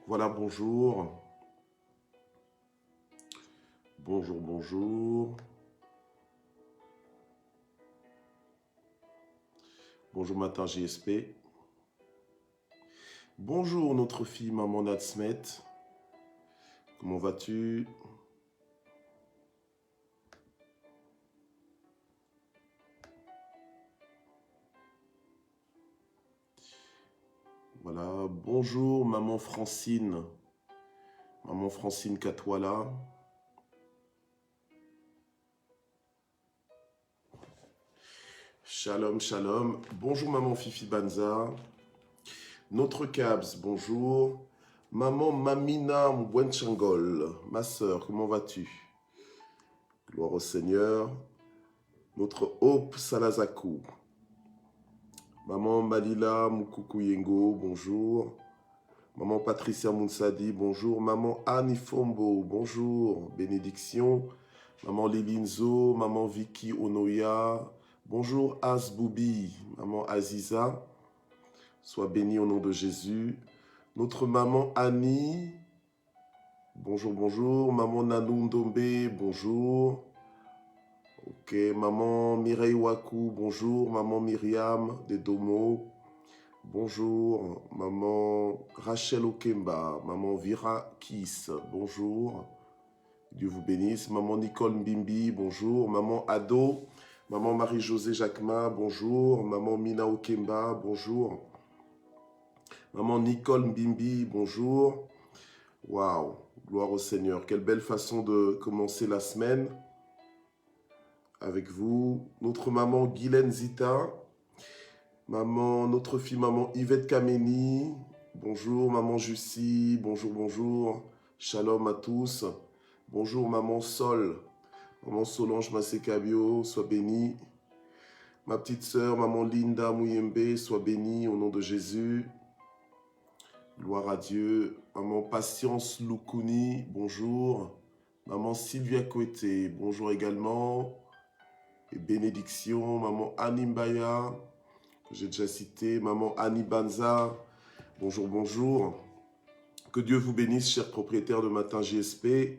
Voilà, bonjour. Bonjour, bonjour. Bonjour, matin JSP. Bonjour, notre fille Maman Natsmet. Comment vas-tu? Voilà, bonjour, Maman Francine. Maman Francine Katwala. Shalom, shalom. Bonjour, Maman Fifi Banza. Notre Cabs, bonjour. Maman Mamina Mbwenchangol. Ma sœur, comment vas-tu? Gloire au Seigneur. Notre Hope Salazakou. Maman Malila Mukukuyengo, bonjour. Maman Patricia Mounsadi, bonjour. Maman Annie Fombo, bonjour. Bénédiction. Maman Lilinzo, Maman Vicky Onoya, bonjour Asboubi. Maman Aziza, sois bénie au nom de Jésus. Notre maman Annie, bonjour, bonjour. Maman Nanou Ndombe, bonjour. Ok, maman Mireille Wakou, bonjour. Maman Myriam de Domo, bonjour. Maman Rachel Okemba, maman Vira Kiss, bonjour. Dieu vous bénisse. Maman Nicole Mbimbi, bonjour. Maman Ado, maman Marie-Josée Jacquemin, bonjour. Maman Mina Okemba, bonjour. Maman Nicole Mbimbi, bonjour. Waouh, gloire au Seigneur. Quelle belle façon de commencer la semaine avec vous. Notre maman Guylaine Zita, notre fille maman Yvette Kameni, bonjour. Maman Jussie, bonjour, bonjour. Shalom à tous. Bonjour maman Sol, maman Solange Masekabio, sois bénie. Ma petite sœur, maman Linda Mouyembe, sois bénie au nom de Jésus. Gloire à Dieu. Maman Patience Lukuni, bonjour. Maman Sylvia Kouete, bonjour également. Et bénédiction. Maman Animbaya, que j'ai déjà cité. Maman Annie Banza, bonjour, bonjour. Que Dieu vous bénisse, chers propriétaires de Matin JSP.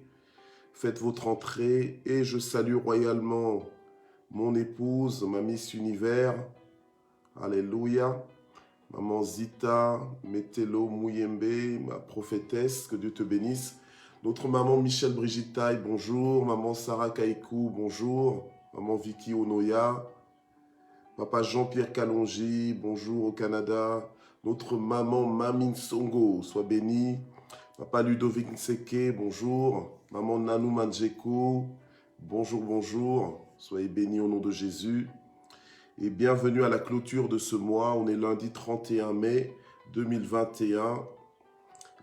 Faites votre entrée et je salue royalement mon épouse, ma Miss Univers. Alléluia. Maman Zita, Metelo Mouyembe, ma prophétesse, que Dieu te bénisse. Notre maman Michel Brigitte Taille, bonjour. Maman Sarah Kaikou, bonjour. Maman Vicky Onoya. Papa Jean-Pierre Kalonji, bonjour au Canada. Notre maman Mamine Songo, sois bénie. Papa Ludovic Nseke, bonjour. Maman Nanou Manjeko, bonjour, bonjour. Soyez bénis au nom de Jésus. Et bienvenue à la clôture de ce mois. On est lundi 31 mai 2021.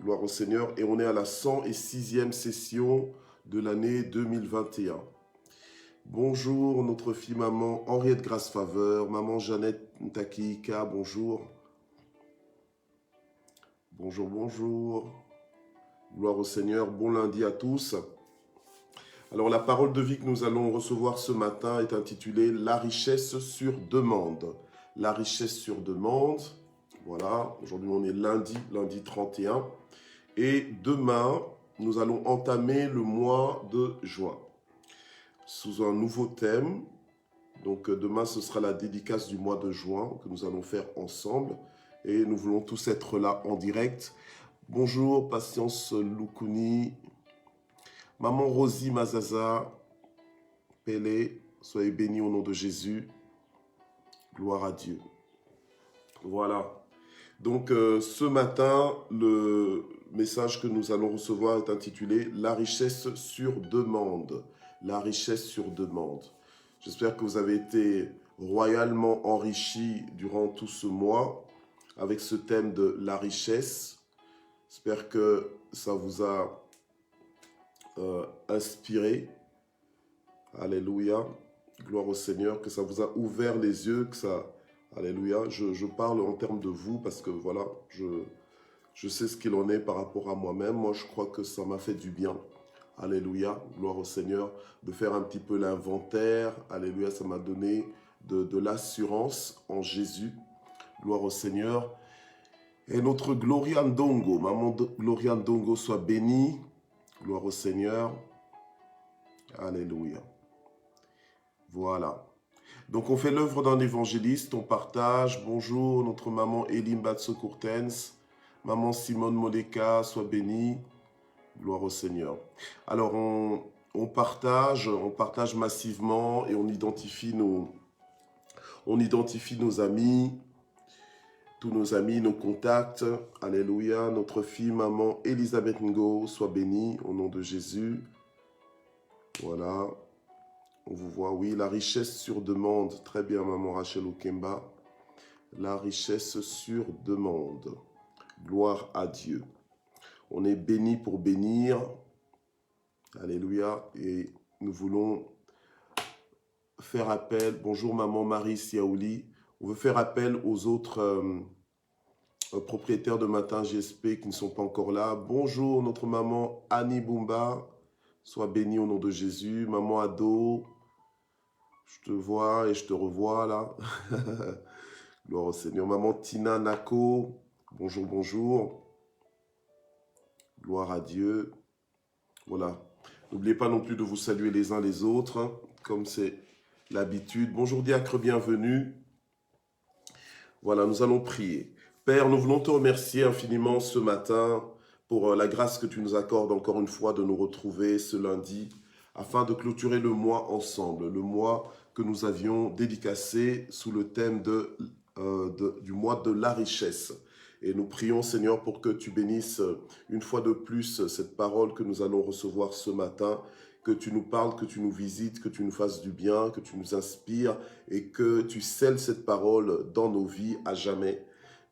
Gloire au Seigneur. Et on est à la 106e session de l'année 2021. Bonjour, notre fille maman Henriette Grace Faveur. Maman Jeannette Ntakiika, bonjour. Bonjour, bonjour. Gloire au Seigneur, bon lundi à tous. Alors la parole de vie que nous allons recevoir ce matin est intitulée « La richesse sur demande ». La richesse sur demande, voilà, aujourd'hui on est lundi 31. Et demain, nous allons entamer le mois de juin sous un nouveau thème. Donc demain, ce sera la dédicace du mois de juin que nous allons faire ensemble. Et nous voulons tous être là en direct. Bonjour, Patience Lukuni, Maman Rosie Mazaza, Pélé, soyez bénis au nom de Jésus. Gloire à Dieu. Voilà. Donc ce matin, le message que nous allons recevoir est intitulé « La richesse sur demande ». La richesse sur demande. J'espère que vous avez été royalement enrichis durant tout ce mois avec ce thème de la richesse. J'espère que ça vous a inspiré. Alléluia. Gloire au Seigneur, que ça vous a ouvert les yeux, que ça... Alléluia. Je parle en termes de vous parce que voilà, je sais ce qu'il en est par rapport à moi-même. Moi, je crois que ça m'a fait du bien. Alléluia. Gloire au Seigneur. De faire un petit peu l'inventaire. Alléluia. Ça m'a donné de l'assurance en Jésus. Gloire au Seigneur. Et notre Gloria Ndongo, maman Gloria Ndongo, soit bénie. Gloire au Seigneur. Alléluia. Voilà. Donc on fait l'œuvre d'un évangéliste, on partage. Bonjour notre maman Elim Batso-Courtens, maman Simone Moleka, soit bénie. Gloire au Seigneur. Alors on partage massivement et on identifie nos amis, tous nos amis, nos contacts. Alléluia. Notre fille, maman Elisabeth Ngo, soit bénie au nom de Jésus. Voilà. On vous voit, oui, la richesse sur demande. Très bien, maman Rachel Okemba. La richesse sur demande. Gloire à Dieu. On est béni pour bénir. Alléluia. Et nous voulons faire appel. Bonjour, maman Marie Siaouli. On veut faire appel aux autres propriétaires de Matin GSP qui ne sont pas encore là. Bonjour, notre maman Annie Bumba. Sois bénie au nom de Jésus. Maman Ado. Je te vois et je te revois là. Gloire au Seigneur. Maman Tina Nako. Bonjour, bonjour. Gloire à Dieu. Voilà. N'oubliez pas non plus de vous saluer les uns les autres, hein, comme c'est l'habitude. Bonjour diacre, bienvenue. Voilà, nous allons prier. Père, nous voulons te remercier infiniment ce matin pour la grâce que tu nous accordes encore une fois de nous retrouver ce lundi afin de clôturer le mois ensemble, le mois que nous avions dédicacé sous le thème du mois de la richesse. Et nous prions, Seigneur, pour que tu bénisses une fois de plus cette parole que nous allons recevoir ce matin, que tu nous parles, que tu nous visites, que tu nous fasses du bien, que tu nous inspires et que tu scelles cette parole dans nos vies à jamais.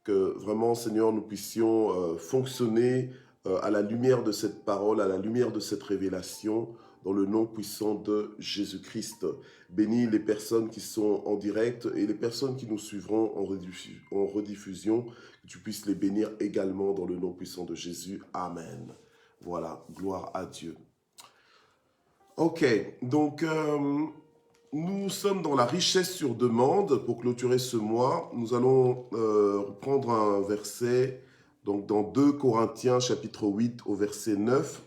Que vraiment, Seigneur, nous puissions fonctionner à la lumière de cette parole, à la lumière de cette révélation, dans le nom puissant de Jésus-Christ. Bénis les personnes qui sont en direct et les personnes qui nous suivront en rediffusion, que tu puisses les bénir également dans le nom puissant de Jésus. Amen. Voilà, gloire à Dieu. Ok, donc nous sommes dans la richesse sur demande. Pour clôturer ce mois, nous allons reprendre un verset donc dans 2 Corinthiens chapitre 8 au verset 9.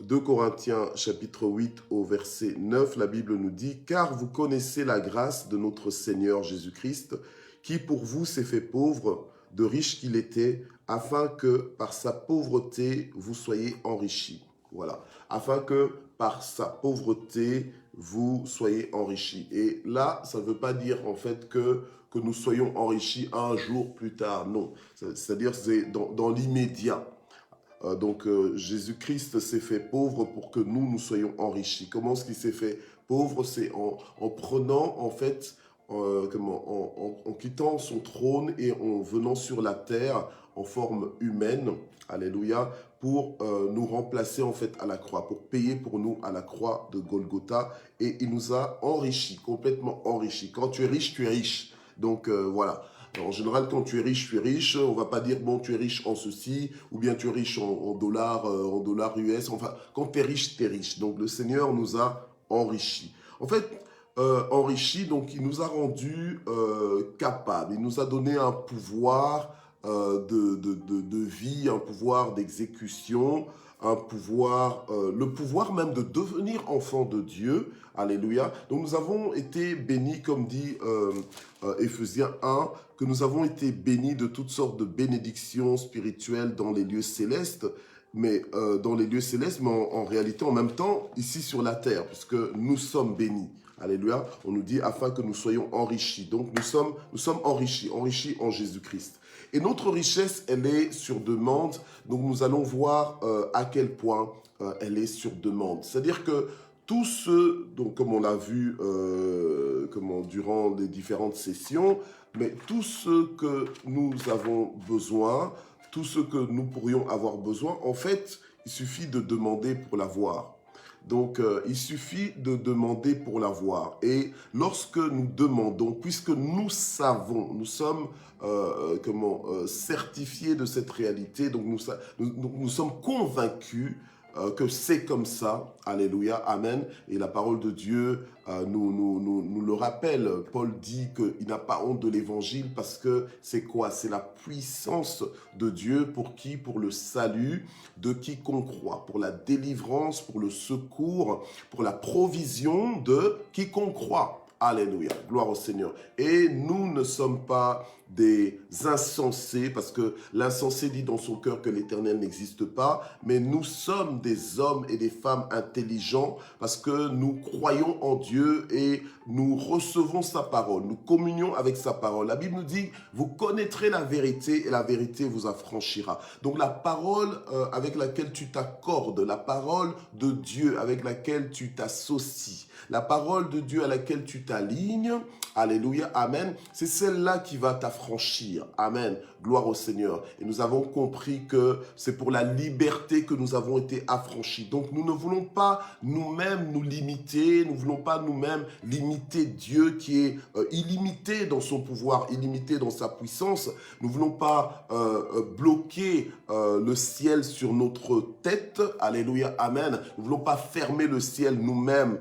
2 Corinthiens chapitre 8 au verset 9, la Bible nous dit « Car vous connaissez la grâce de notre Seigneur Jésus-Christ, qui pour vous s'est fait pauvre, de riche qu'il était, afin que par sa pauvreté vous soyez enrichis. » Voilà, afin que par sa pauvreté vous soyez enrichis. Et là, ça ne veut pas dire en fait que nous soyons enrichis un jour plus tard, non. C'est-à-dire c'est dans l'immédiat. Donc Jésus-Christ s'est fait pauvre pour que nous soyons enrichis. Comment est-ce qu'il s'est fait pauvre? C'est en prenant en fait, en quittant son trône et en venant sur la terre en forme humaine, alléluia, pour nous remplacer en fait à la croix, pour payer pour nous à la croix de Golgotha. Et il nous a enrichis, complètement enrichis. Quand tu es riche, tu es riche. Donc voilà. Alors, en général, quand tu es riche, on va pas dire, bon, tu es riche en ceci, ou bien tu es riche en dollars US. Enfin, quand tu es riche, tu es riche. Donc, le Seigneur nous a enrichis. En fait, enrichis, donc, il nous a rendus capables. Il nous a donné un pouvoir de vie, un pouvoir d'exécution, un pouvoir, le pouvoir même de devenir enfant de Dieu. Alléluia. Donc nous avons été bénis, comme dit Éphésiens 1, que nous avons été bénis de toutes sortes de bénédictions spirituelles dans les lieux célestes, mais en réalité, en même temps, ici sur la terre, puisque nous sommes bénis. Alléluia. On nous dit afin que nous soyons enrichis. Donc nous sommes enrichis en Jésus-Christ. Et notre richesse, elle est sur demande. Donc nous allons voir à quel point elle est sur demande. C'est-à-dire que tous ceux, donc comme on l'a vu durant les différentes sessions, mais tous ceux que nous avons besoin, tous ceux que nous pourrions avoir besoin, en fait, il suffit de demander pour l'avoir. Donc, il suffit de demander pour l'avoir. Et lorsque nous demandons, puisque nous savons, nous sommes certifiés de cette réalité, donc nous sommes convaincus que c'est comme ça. Alléluia, amen. Et la parole de Dieu nous le rappelle. Paul dit qu'il n'a pas honte de l'évangile parce que c'est quoi? C'est la puissance de Dieu pour qui? Pour le salut de quiconque croit, pour la délivrance, pour le secours, pour la provision de quiconque croit. Alléluia, gloire au Seigneur. Et nous ne sommes pas des insensés, parce que l'insensé dit dans son cœur que l'Éternel n'existe pas, mais nous sommes des hommes et des femmes intelligents, parce que nous croyons en Dieu et nous recevons sa parole, nous communions avec sa parole. La Bible nous dit, vous connaîtrez la vérité et la vérité vous affranchira. Donc la parole avec laquelle tu t'accordes, la parole de Dieu avec laquelle tu t'associes, la parole de Dieu à laquelle tu t'alignes, alléluia, amen, c'est celle-là qui va t'affranchir, amen, gloire au Seigneur. Et nous avons compris que c'est pour la liberté que nous avons été affranchis. Donc nous ne voulons pas nous-mêmes nous limiter, nous ne voulons pas nous-mêmes limiter Dieu qui est illimité dans son pouvoir, illimité dans sa puissance. Nous ne voulons pas bloquer le ciel sur notre tête, alléluia, amen. Nous ne voulons pas fermer le ciel nous-mêmes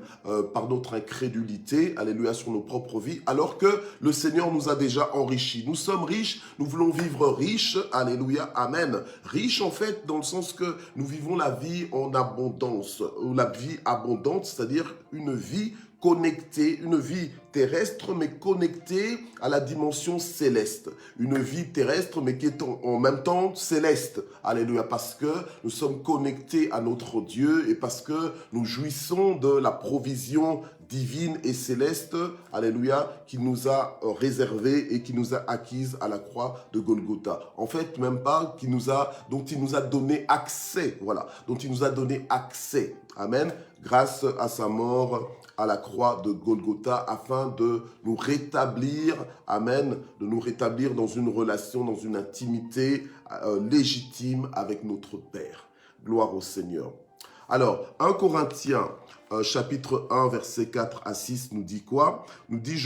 par notre incrédulité, alléluia, sur nos propres vies, alors que le Seigneur nous a déjà enrichis. Nous sommes riches, nous voulons vivre riches, alléluia, amen. Riches en fait dans le sens que nous vivons la vie en abondance, ou la vie abondante, c'est-à-dire une vie connectée, une vie terrestre, mais connectée à la dimension céleste. Une vie terrestre, mais qui est en même temps céleste. Alléluia, parce que nous sommes connectés à notre Dieu et parce que nous jouissons de la provision divine et céleste, alléluia, qui nous a réservé et qui nous a acquise à la croix de Golgotha. En fait, même pas dont il nous a donné accès, voilà, dont il nous a donné accès, amen, grâce à sa mort à la croix de Golgotha, afin de nous rétablir, amen, de nous rétablir dans une relation, dans une intimité légitime avec notre Père. Gloire au Seigneur. Alors, 1 Corinthiens, chapitre 1, versets 4 à 6 nous dit quoi? Nous dit,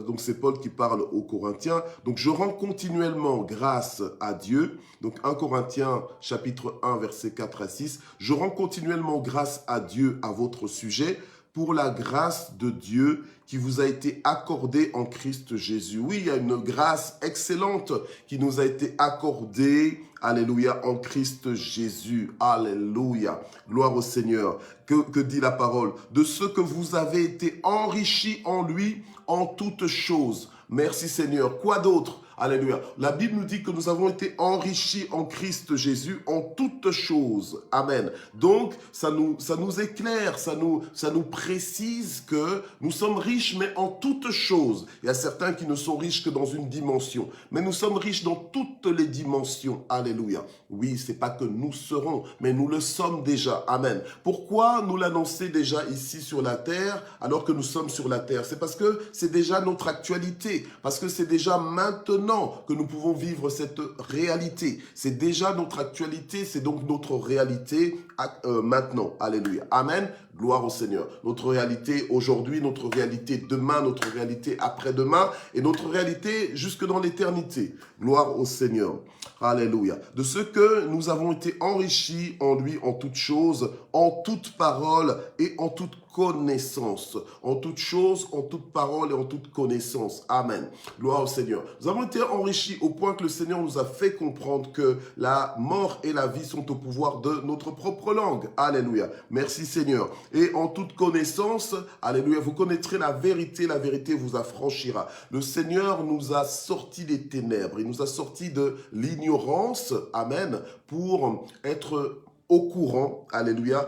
donc c'est Paul qui parle aux Corinthiens, donc je rends continuellement grâce à Dieu, donc 1 Corinthiens, chapitre 1, versets 4 à 6, je rends continuellement grâce à Dieu à votre sujet, pour la grâce de Dieu qui vous a été accordée en Christ Jésus. Oui, il y a une grâce excellente qui nous a été accordée, alléluia, en Christ Jésus. Alléluia, gloire au Seigneur. Que dit la parole? De ce que vous avez été enrichis en lui en toutes choses. Merci Seigneur. Quoi d'autre? Alléluia. La Bible nous dit que nous avons été enrichis en Christ Jésus en toutes choses. Amen. Donc, ça nous éclaire, ça nous précise que nous sommes riches, mais en toutes choses. Il y a certains qui ne sont riches que dans une dimension, mais nous sommes riches dans toutes les dimensions. Alléluia. Oui, c'est pas que nous serons, mais nous le sommes déjà. Amen. Pourquoi nous l'annoncer déjà ici sur la terre, alors que nous sommes sur la terre? C'est parce que c'est déjà notre actualité, parce que c'est déjà maintenant que nous pouvons vivre cette réalité. C'est déjà notre actualité, c'est donc notre réalité maintenant. Alléluia. Amen. Gloire au Seigneur. Notre réalité aujourd'hui, notre réalité demain, notre réalité après-demain et notre réalité jusque dans l'éternité. Gloire au Seigneur. Alléluia. De ce que nous avons été enrichis en lui en toutes choses, en toute parole et en toute connaissance. En toute chose, en toute parole et en toute connaissance. Amen. Gloire au Seigneur. Nous avons été enrichis au point que le Seigneur nous a fait comprendre que la mort et la vie sont au pouvoir de notre propre langue. Alléluia. Merci Seigneur. Et en toute connaissance, alléluia, vous connaîtrez la vérité vous affranchira. Le Seigneur nous a sortis des ténèbres, il nous a sortis de l'ignorance, amen, pour être au courant, alléluia,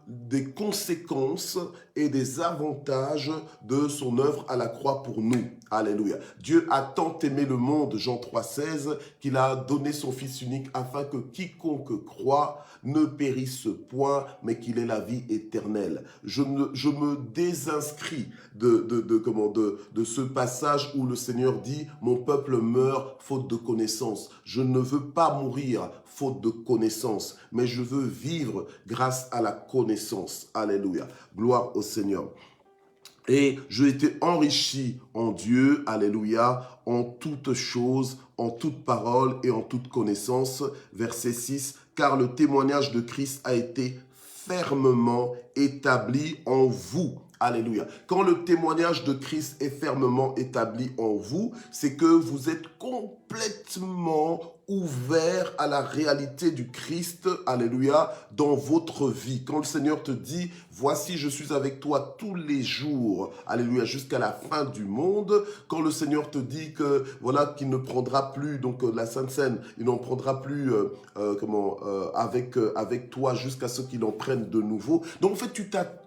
des conséquences et des avantages de son œuvre à la croix pour nous. Alléluia. Dieu a tant aimé le monde, Jean 3,16, qu'il a donné son Fils unique afin que quiconque croit ne périsse point, mais qu'il ait la vie éternelle. Je me désinscris de ce passage où le Seigneur dit « Mon peuple meurt faute de connaissance ». Je ne veux pas mourir faute de connaissance, mais je veux vivre grâce à la connaissance. Alléluia. Gloire au Seigneur. Et j'ai été enrichi en Dieu, alléluia, en toutes choses, en toute parole et en toute connaissance. Verset 6, car le témoignage de Christ a été fermement établi en vous. Alléluia. Quand le témoignage de Christ est fermement établi en vous, c'est que vous êtes complètement ouvert à la réalité du Christ, alléluia, dans votre vie. Quand le Seigneur te dit, voici, je suis avec toi tous les jours, alléluia, jusqu'à la fin du monde. Quand le Seigneur te dit que, voilà, qu'il ne prendra plus, donc la Sainte Seine, il n'en prendra plus, avec toi jusqu'à ce qu'il en prenne de nouveau. Donc, en fait, tu t'attends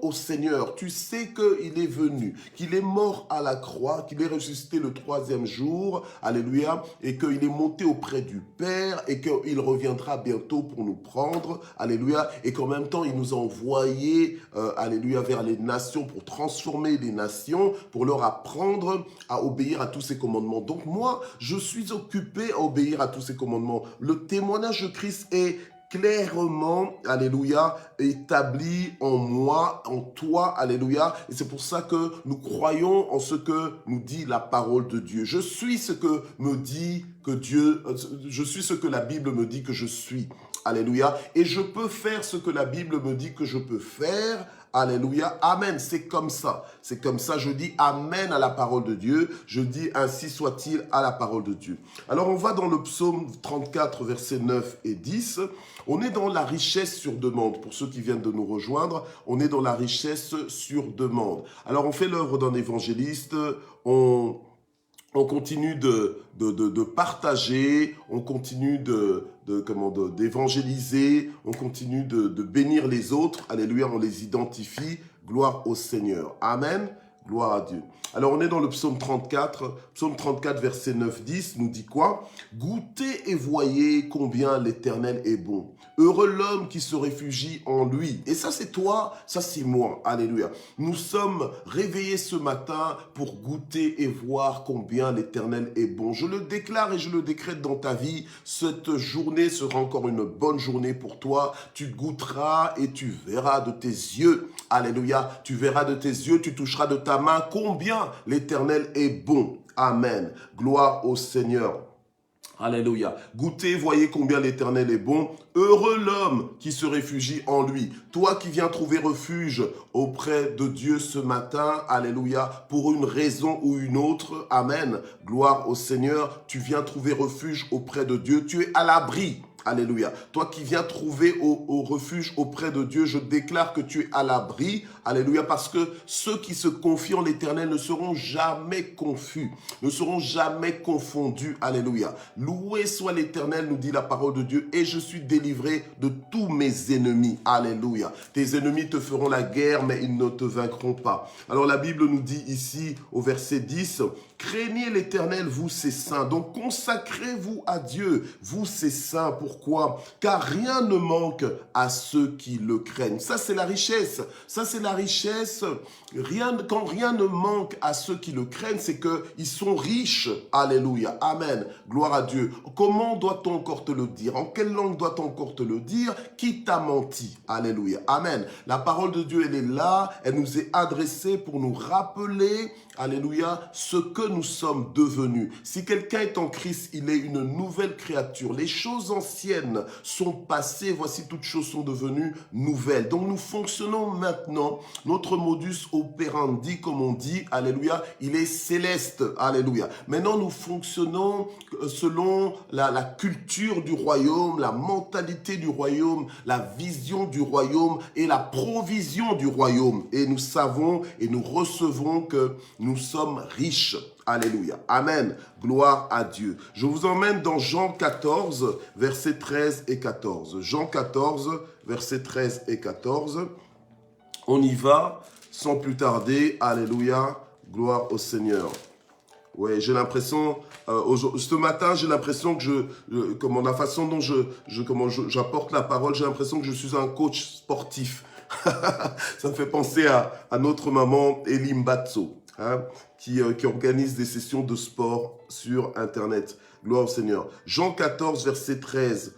au Seigneur, tu sais qu'il est venu, qu'il est mort à la croix, qu'il est ressuscité le 3e jour, alléluia, et qu'il est monté auprès du Père, et qu'il reviendra bientôt pour nous prendre, alléluia, et qu'en même temps, il nous a envoyés, alléluia, vers les nations pour transformer les nations, pour leur apprendre à obéir à tous ses commandements. Donc moi, je suis occupé à obéir à tous ces commandements. Le témoignage de Christ est clairement, alléluia, établi en moi, en toi, alléluia. Et c'est pour ça que nous croyons en ce que nous dit la parole de Dieu. Je suis ce que me dit que Dieu, je suis ce que la Bible me dit que je suis. Alléluia. Et je peux faire ce que la Bible me dit que je peux faire. Alléluia. Amen. C'est comme ça. C'est comme ça. Je dis Amen à la parole de Dieu. Je dis ainsi soit-il à la parole de Dieu. Alors on va dans le psaume 34, versets 9 et 10. On est dans la richesse sur demande. Pour ceux qui viennent de nous rejoindre, on est dans la richesse sur demande. Alors on fait l'œuvre d'un évangéliste. On continue de partager, on continue d'évangéliser, on continue de bénir les autres. Alléluia, on les identifie. Gloire au Seigneur. Amen. Gloire à Dieu. Alors, on est dans le psaume 34. Psaume 34, verset 9-10, nous dit quoi? « Goûtez et voyez combien l'Éternel est bon. Heureux l'homme qui se réfugie en lui. » Et ça, c'est toi, ça, c'est moi. Alléluia. Nous sommes réveillés ce matin pour goûter et voir combien l'Éternel est bon. Je le déclare et je le décrète dans ta vie. Cette journée sera encore une bonne journée pour toi. Tu goûteras et tu verras de tes yeux. Alléluia. Tu verras de tes yeux, tu toucheras de ta main combien l'Éternel est bon. Amen. Gloire au Seigneur. Alléluia. Goûtez, voyez combien l'Éternel est bon. Heureux l'homme qui se réfugie en lui. Toi qui viens trouver refuge auprès de Dieu ce matin, alléluia, pour une raison ou une autre, amen. Gloire au Seigneur, tu viens trouver refuge auprès de Dieu. Tu es à l'abri. Alléluia. Toi qui viens trouver au refuge auprès de Dieu, je déclare que tu es à l'abri. Alléluia. Parce que ceux qui se confient en l'Éternel ne seront jamais confus, ne seront jamais confondus. Alléluia. Loué soit l'Éternel, nous dit la parole de Dieu, et je suis délivré de tous mes ennemis. Alléluia. Tes ennemis te feront la guerre, mais ils ne te vaincront pas. Alors la Bible nous dit ici au verset 10, craignez l'Éternel, vous ses saints. Donc consacrez-vous à Dieu, vous ses saints. Pourquoi? Car rien ne manque à ceux qui le craignent. Ça, c'est la richesse. Ça, c'est la richesse. Quand rien ne manque à ceux qui le craignent, c'est qu'ils sont riches. Alléluia. Amen. Gloire à Dieu. Comment doit-on encore te le dire? En quelle langue doit-on encore te le dire? Qui t'a menti? Alléluia. Amen. La parole de Dieu, elle est là. Elle nous est adressée pour nous rappeler, alléluia, ce que nous sommes devenus. Si quelqu'un est en Christ, il est une nouvelle créature. Les choses anciennes sont passées, voici toutes choses sont devenues nouvelles. Donc nous fonctionnons maintenant, notre modus operandi, comme on dit, alléluia, il est céleste, alléluia. Maintenant nous fonctionnons selon la culture du royaume, la mentalité du royaume, la vision du royaume et la provision du royaume. Et nous savons et nous recevons que nous sommes riches. Alléluia. Amen. Gloire à Dieu. Je vous emmène dans Jean 14, versets 13 et 14. Jean 14, versets 13 et 14. On y va sans plus tarder. Alléluia. Gloire au Seigneur. Ouais, j'ai l'impression, ce matin, j'ai l'impression que la façon dont j'apporte la parole, j'ai l'impression que je suis un coach sportif. Ça me fait penser à notre maman Elie Mbatso. Qui organise des sessions de sport sur Internet. Gloire au Seigneur. Jean 14, versets 13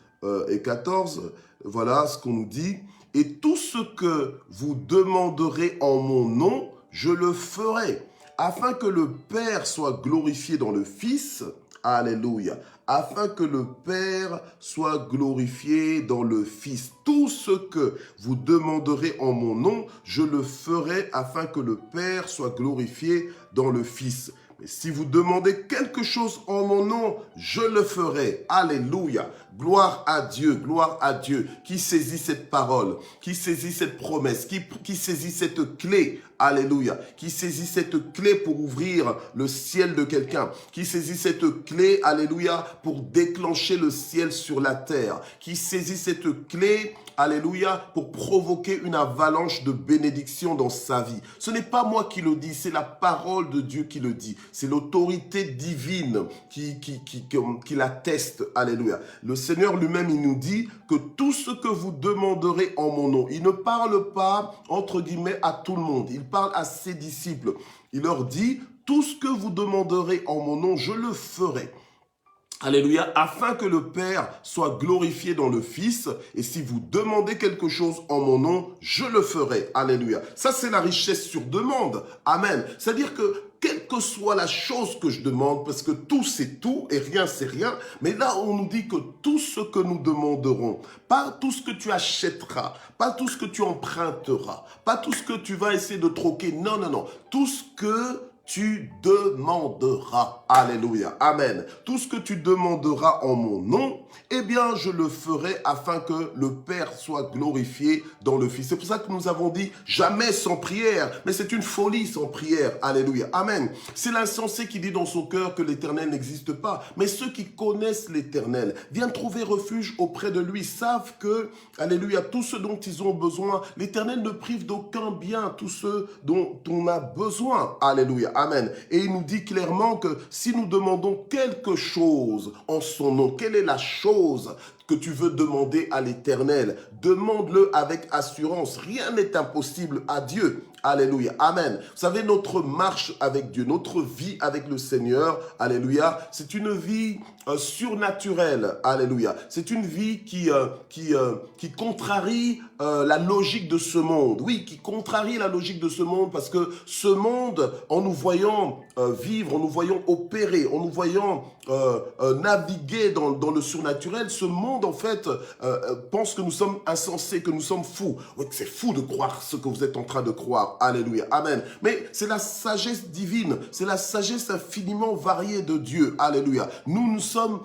et 14, voilà ce qu'on nous dit. « Et tout ce que vous demanderez en mon nom, je le ferai, afin que le Père soit glorifié dans le Fils. » Alléluia. Afin que le Père soit glorifié dans le Fils. Tout ce que vous demanderez en mon nom, je le ferai afin que le Père soit glorifié dans le Fils. Mais si vous demandez quelque chose en mon nom, je le ferai. Alléluia. Gloire à Dieu, gloire à Dieu. Qui saisit cette parole, qui saisit cette promesse, qui saisit cette clé. Alléluia. Qui saisit cette clé pour ouvrir le ciel de quelqu'un. Qui saisit cette clé, alléluia, pour déclencher le ciel sur la terre. Qui saisit cette clé, alléluia, pour provoquer une avalanche de bénédiction dans sa vie. Ce n'est pas moi qui le dis, c'est la parole de Dieu qui le dit. C'est l'autorité divine qui l'atteste, alléluia. Le Seigneur lui-même, il nous dit que tout ce que vous demanderez en mon nom, il ne parle pas, entre guillemets, à tout le monde. Il parle à ses disciples. Il leur dit, tout ce que vous demanderez en mon nom, je le ferai. Alléluia, afin que le Père soit glorifié dans le Fils. Et si vous demandez quelque chose en mon nom, je le ferai. Alléluia. Ça, c'est la richesse sur demande. Amen. C'est-à-dire que quelle que soit la chose que je demande, parce que tout c'est tout et rien c'est rien, mais là on nous dit que tout ce que nous demanderons, pas tout ce que tu achèteras, pas tout ce que tu emprunteras, pas tout ce que tu vas essayer de troquer, non, non, non, tout ce que tu demanderas. Alléluia. Amen. Tout ce que tu demanderas en mon nom, eh bien, je le ferai afin que le Père soit glorifié dans le Fils. C'est pour ça que nous avons dit jamais sans prière. Mais c'est une folie sans prière. Alléluia. Amen. C'est l'insensé qui dit dans son cœur que l'Éternel n'existe pas. Mais ceux qui connaissent l'Éternel viennent trouver refuge auprès de lui, savent que, alléluia, tout ce dont ils ont besoin, l'Éternel ne prive d'aucun bien, tout ce dont on a besoin. Alléluia. Amen. Et il nous dit clairement que si nous demandons quelque chose en son nom, quelle est la chose que tu veux demander à l'Éternel? Demande-le avec assurance. Rien n'est impossible à Dieu. Alléluia. Amen. Vous savez, notre marche avec Dieu, notre vie avec le Seigneur, alléluia, c'est une vie surnaturelle. Alléluia. C'est une vie qui contrarie la logique de ce monde. Oui, qui contrarie la logique de ce monde parce que ce monde, en nous voyant vivre, en nous voyant opérer, en nous voyant naviguer dans le surnaturel, ce monde, en fait, pense que nous sommes insensés, que nous sommes fous. Oui, c'est fou de croire ce que vous êtes en train de croire. Alléluia. Amen. Mais c'est la sagesse divine, c'est la sagesse infiniment variée de Dieu. Alléluia. Nous sommes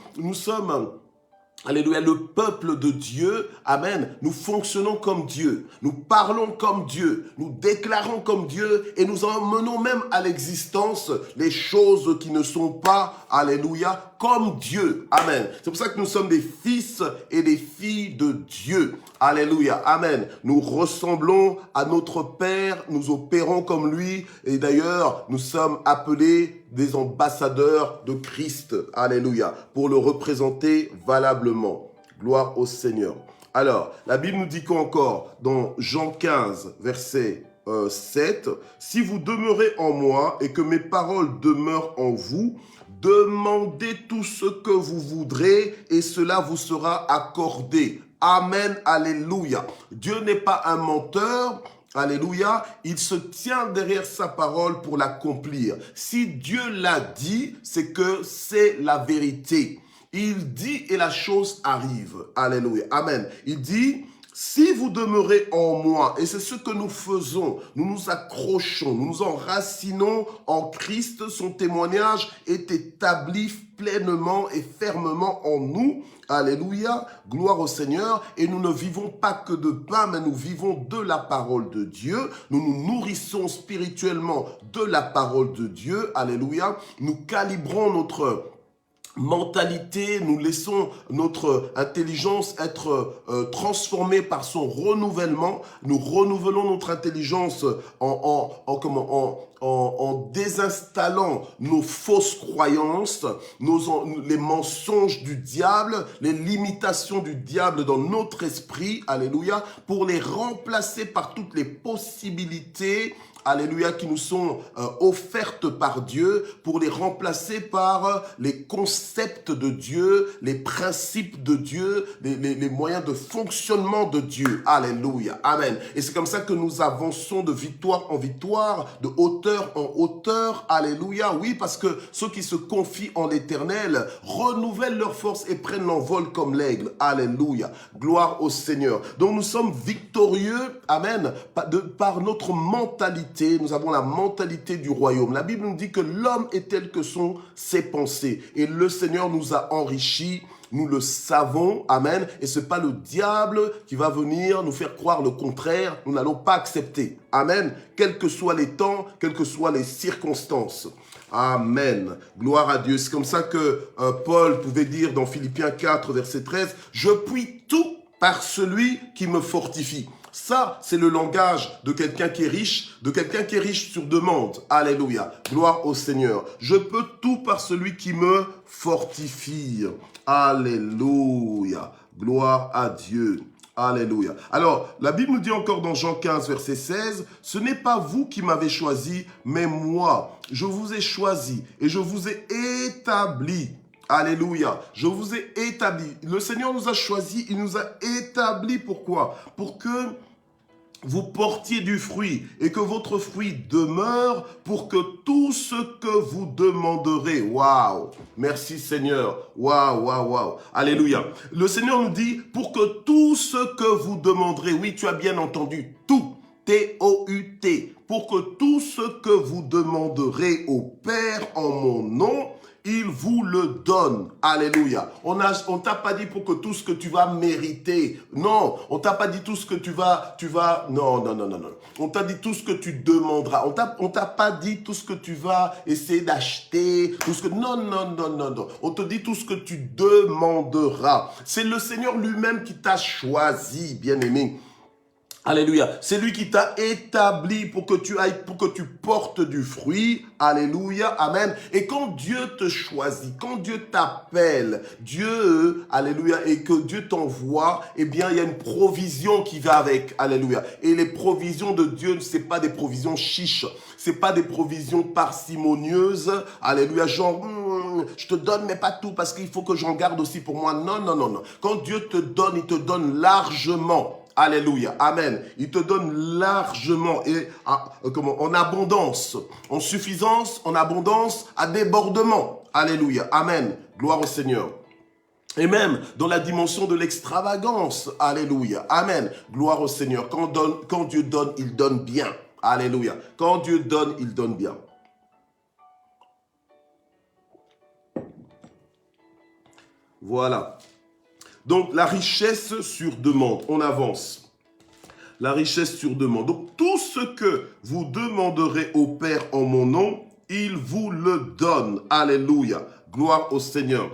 alléluia, le peuple de Dieu, amen, nous fonctionnons comme Dieu, nous parlons comme Dieu, nous déclarons comme Dieu et nous emmenons même à l'existence les choses qui ne sont pas, alléluia, comme Dieu, amen. C'est pour ça que nous sommes des fils et des filles de Dieu, alléluia, amen. Nous ressemblons à notre Père, nous opérons comme lui et d'ailleurs, nous sommes appelés des ambassadeurs de Christ, alléluia, pour le représenter valablement. Gloire au Seigneur. Alors, la Bible nous dit quoi encore dans Jean 15, verset 7, « Si vous demeurez en moi et que mes paroles demeurent en vous, demandez tout ce que vous voudrez et cela vous sera accordé. » Amen, alléluia. Dieu n'est pas un menteur. Alléluia, il se tient derrière sa parole pour l'accomplir. Si Dieu l'a dit, c'est que c'est la vérité. Il dit et la chose arrive. Alléluia, amen. Il dit, si vous demeurez en moi, et c'est ce que nous faisons, nous nous accrochons, nous nous enracinons en Christ, son témoignage est établi pleinement et fermement en nous. Alléluia, gloire au Seigneur. Et nous ne vivons pas que de pain, mais nous vivons de la parole de Dieu. Nous nous nourrissons spirituellement de la parole de Dieu. Alléluia, nous calibrons notre mentalité, nous laissons notre intelligence être transformée par son renouvellement. Nous renouvelons notre intelligence en désinstallant nos fausses croyances, les mensonges du diable, les limitations du diable dans notre esprit, alléluia, pour les remplacer par toutes les possibilités, alléluia, qui nous sont offertes par Dieu pour les remplacer par les concepts de Dieu, les principes de Dieu, les moyens de fonctionnement de Dieu. Alléluia, amen. Et c'est comme ça que nous avançons de victoire en victoire, de hauteur en hauteur. Alléluia, oui, parce que ceux qui se confient en l'Éternel renouvellent leur force et prennent l'envol comme l'aigle. Alléluia, gloire au Seigneur. Donc nous sommes victorieux, amen, par notre mentalité. Nous avons la mentalité du royaume. La Bible nous dit que l'homme est tel que sont ses pensées. Et le Seigneur nous a enrichis. Nous le savons, amen, et ce n'est pas le diable qui va venir nous faire croire le contraire, nous n'allons pas accepter, amen, quels que soient les temps, quelles que soient les circonstances, amen, gloire à Dieu. C'est comme ça que Paul pouvait dire dans Philippiens 4, verset 13, « Je puis tout par celui qui me fortifie ». Ça, c'est le langage de quelqu'un qui est riche, sur demande. Alléluia. Gloire au Seigneur. Je peux tout par celui qui me fortifie. Alléluia. Gloire à Dieu. Alléluia. Alors, la Bible nous dit encore dans Jean 15, verset 16, « Ce n'est pas vous qui m'avez choisi, mais moi. Je vous ai choisi et je vous ai établi. » Alléluia. Je vous ai établi. Le Seigneur nous a choisis, il nous a établis. Pourquoi? Pour que vous portiez du fruit et que votre fruit demeure pour que tout ce que vous demanderez. Waouh! Merci Seigneur. Waouh, waouh, waouh. Alléluia. Le Seigneur nous dit pour que tout ce que vous demanderez, oui, tu as bien entendu, tout, T-O-U-T, pour que tout ce que vous demanderez au Père en mon nom, il vous le donne. Alléluia. On t'a pas dit pour que tout ce que tu vas mériter. Non. On t'a pas dit tout ce que tu vas, non. On t'a dit tout ce que tu demanderas. On t'a pas dit tout ce que tu vas essayer d'acheter. Non. On te dit tout ce que tu demanderas. C'est le Seigneur lui-même qui t'a choisi, bien-aimé. Alléluia. C'est lui qui t'a établi pour que tu ailles, pour que tu portes du fruit. Alléluia. Amen. Et quand Dieu te choisit, quand Dieu t'appelle, Dieu, alléluia, et que Dieu t'envoie, eh bien, il y a une provision qui va avec. Alléluia. Et les provisions de Dieu, c'est pas des provisions chiches. C'est pas des provisions parcimonieuses. Alléluia. Genre, je te donne, mais pas tout parce qu'il faut que j'en garde aussi pour moi. Non. Quand Dieu te donne, il te donne largement. Alléluia, amen. Il te donne largement et en abondance, en suffisance, en abondance, à débordement. Alléluia, amen. Gloire au Seigneur. Et même dans la dimension de l'extravagance. Alléluia, amen. Gloire au Seigneur. Quand Dieu donne, il donne bien. Alléluia. Quand Dieu donne, il donne bien. Voilà. Donc, la richesse sur demande. On avance. La richesse sur demande. Donc, tout ce que vous demanderez au Père en mon nom, il vous le donne. Alléluia. Gloire au Seigneur.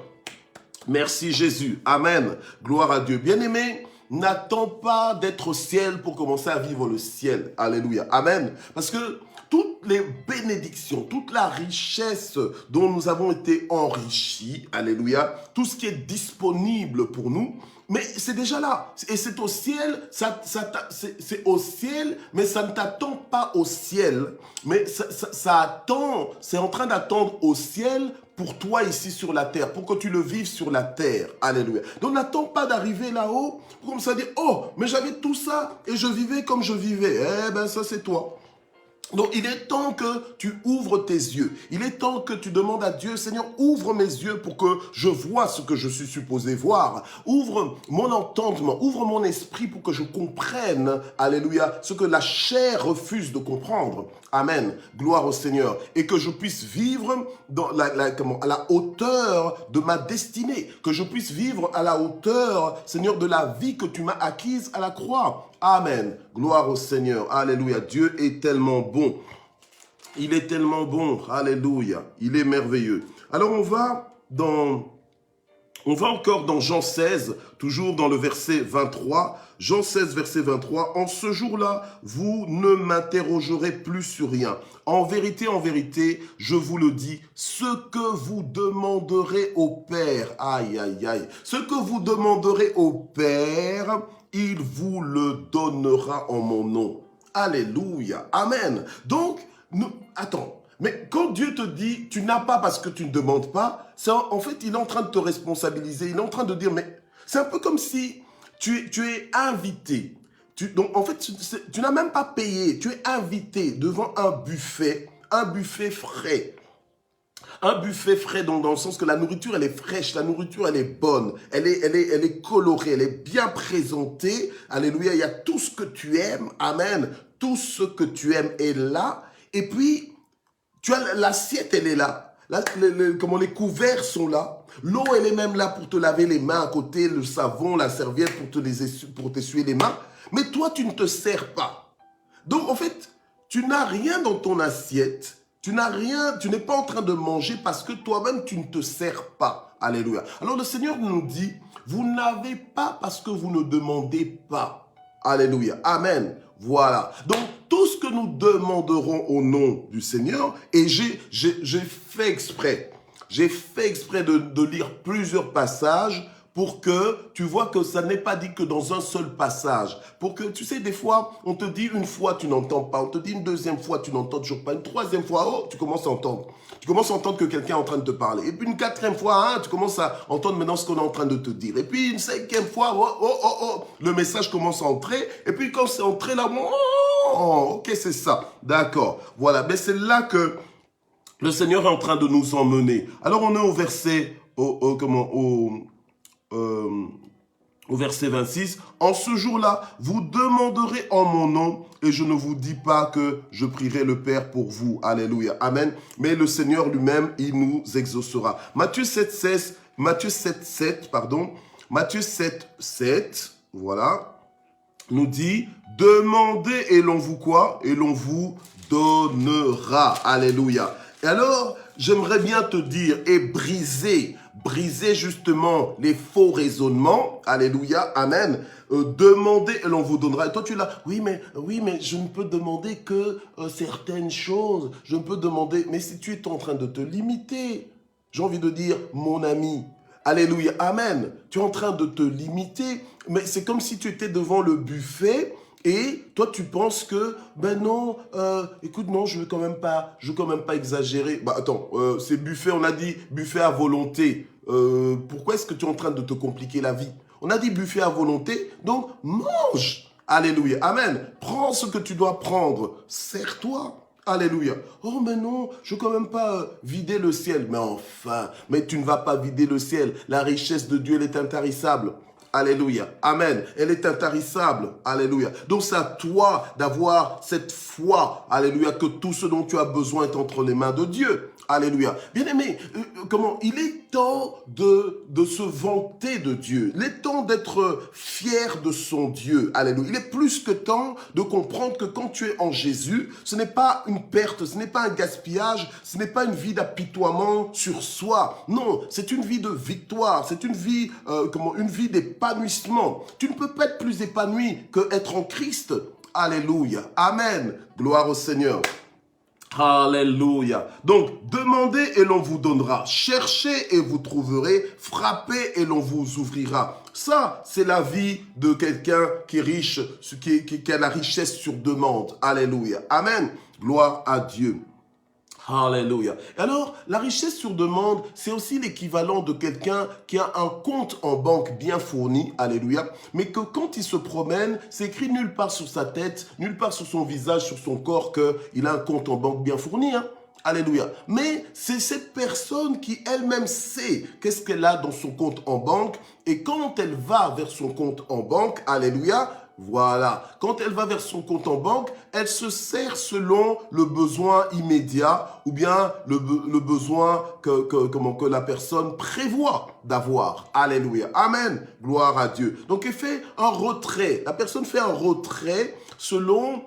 Merci Jésus. Amen. Gloire à Dieu. Bien-aimé, n'attends pas d'être au ciel pour commencer à vivre le ciel. Alléluia. Amen. Parce que toutes les bénédictions, toute la richesse dont nous avons été enrichis, alléluia, tout ce qui est disponible pour nous, mais c'est déjà là. Et c'est au ciel, c'est au ciel, mais ça ne t'attend pas au ciel. Mais ça attend, c'est en train d'attendre au ciel pour toi ici sur la terre, pour que tu le vives sur la terre. Alléluia. Donc n'attends pas d'arriver là-haut pour comme ça dire, oh, mais j'avais tout ça et je vivais comme je vivais. Eh ben ça c'est toi. Donc, il est temps que tu ouvres tes yeux. Il est temps que tu demandes à Dieu, Seigneur, ouvre mes yeux pour que je vois ce que je suis supposé voir. Ouvre mon entendement, ouvre mon esprit pour que je comprenne, alléluia, ce que la chair refuse de comprendre. Amen. Gloire au Seigneur. Et que je puisse vivre à la hauteur de ma destinée. Que je puisse vivre à la hauteur, Seigneur, de la vie que tu m'as acquise à la croix. Amen. Gloire au Seigneur. Alléluia. Dieu est tellement bon. Il est tellement bon. Alléluia. Il est merveilleux. Alors on va encore dans Jean 16, toujours dans le verset 23. Jean 16, verset 23. En ce jour-là, vous ne m'interrogerez plus sur rien. En vérité, je vous le dis, ce que vous demanderez au Père, aïe, aïe, aïe, ce que vous demanderez au Père, il vous le donnera en mon nom. Alléluia. Amen. Donc, attends. Mais quand Dieu te dit, tu n'as pas parce que tu ne demandes pas, en fait, il est en train de te responsabiliser. Il est en train de dire, mais c'est un peu comme si tu es invité. Donc, en fait, tu n'as même pas payé. Tu es invité devant un buffet frais. Un buffet frais dans le sens que la nourriture, elle est fraîche, la nourriture, elle est bonne, elle est colorée, elle est bien présentée. Alléluia, il y a tout ce que tu aimes. Amen. Tout ce que tu aimes est là. Et puis, tu as l'assiette, elle est là. Comment les couverts sont là. L'eau, elle est même là pour te laver les mains à côté, le savon, la serviette pour t'essuyer les mains. Mais toi, tu ne te sers pas. Donc, en fait, tu n'as rien dans ton assiette. Tu n'as rien, tu n'es pas en train de manger parce que toi-même, tu ne te sers pas. Alléluia. Alors, le Seigneur nous dit, vous n'avez pas parce que vous ne demandez pas. Alléluia. Amen. Voilà. Donc, tout ce que nous demanderons au nom du Seigneur, et j'ai fait exprès. J'ai fait exprès de lire plusieurs passages pour que tu vois que ça n'est pas dit que dans un seul passage. Pour que, tu sais, des fois, on te dit une fois, tu n'entends pas. On te dit une deuxième fois, tu n'entends toujours pas. Une troisième fois, oh, tu commences à entendre. Tu commences à entendre que quelqu'un est en train de te parler. Et puis une quatrième fois, hein, tu commences à entendre maintenant ce qu'on est en train de te dire. Et puis une cinquième fois, le message commence à entrer. Et puis quand c'est entré là, ok, c'est ça. D'accord. Voilà. Mais c'est là que le Seigneur est en train de nous emmener. Alors on est au verset, au verset 26, en ce jour-là, vous demanderez en mon nom et je ne vous dis pas que je prierai le Père pour vous. Alléluia. Amen. Mais le Seigneur lui-même, il nous exaucera. Matthieu 7, 7, voilà, nous dit, demandez et l'on vous quoi? Et l'on vous donnera. Alléluia. Et alors, j'aimerais bien te dire et briser justement les faux raisonnements. Alléluia, amen. Demandez et l'on vous donnera. Et toi, tu es là, oui, mais je ne peux demander que certaines choses. Je ne peux demander, mais si tu es en train de te limiter, j'ai envie de dire, mon ami, alléluia, amen. Tu es en train de te limiter, mais c'est comme si tu étais devant le buffet. Et toi, tu penses que, ben non, écoute, non, je veux quand même pas exagérer. Bah attends, c'est buffet, on a dit buffet à volonté. Pourquoi est-ce que tu es en train de te compliquer la vie? On a dit buffet à volonté, donc mange. Alléluia, amen. Prends ce que tu dois prendre, sers-toi. Alléluia. Oh, mais non, je ne veux quand même pas vider le ciel. Mais enfin, mais tu ne vas pas vider le ciel. La richesse de Dieu, elle est intarissable. Alléluia. Amen. Elle est intarissable. Alléluia. Donc c'est à toi d'avoir cette foi. Alléluia. Que tout ce dont tu as besoin est entre les mains de Dieu. Alléluia. Bien-aimé, il est temps de se vanter de Dieu. Il est temps d'être fier de son Dieu. Alléluia. Il est plus que temps de comprendre que quand tu es en Jésus, ce n'est pas une perte, ce n'est pas un gaspillage, ce n'est pas une vie d'apitoiement sur soi. Non, c'est une vie de victoire, c'est une vie, une vie d'épanouissement. Tu ne peux pas être plus épanoui qu'être en Christ. Alléluia. Amen. Gloire au Seigneur. Alléluia. Donc, demandez et l'on vous donnera. Cherchez et vous trouverez. Frappez et l'on vous ouvrira. Ça, c'est la vie de quelqu'un qui est riche, qui a la richesse sur demande. Alléluia. Amen. Gloire à Dieu. Alléluia. Et alors, la richesse sur demande, c'est aussi l'équivalent de quelqu'un qui a un compte en banque bien fourni, alléluia, mais que quand il se promène, c'est écrit nulle part sur sa tête, nulle part sur son visage, sur son corps, qu'il a un compte en banque bien fourni, hein. Alléluia. Mais c'est cette personne qui elle-même sait qu'est-ce qu'elle a dans son compte en banque, et quand elle va vers son compte en banque, alléluia, voilà. Quand elle va vers son compte en banque, elle se sert selon le besoin immédiat ou bien le besoin que la personne prévoit d'avoir. Alléluia. Amen. Gloire à Dieu. Donc, elle fait un retrait. La personne fait un retrait selon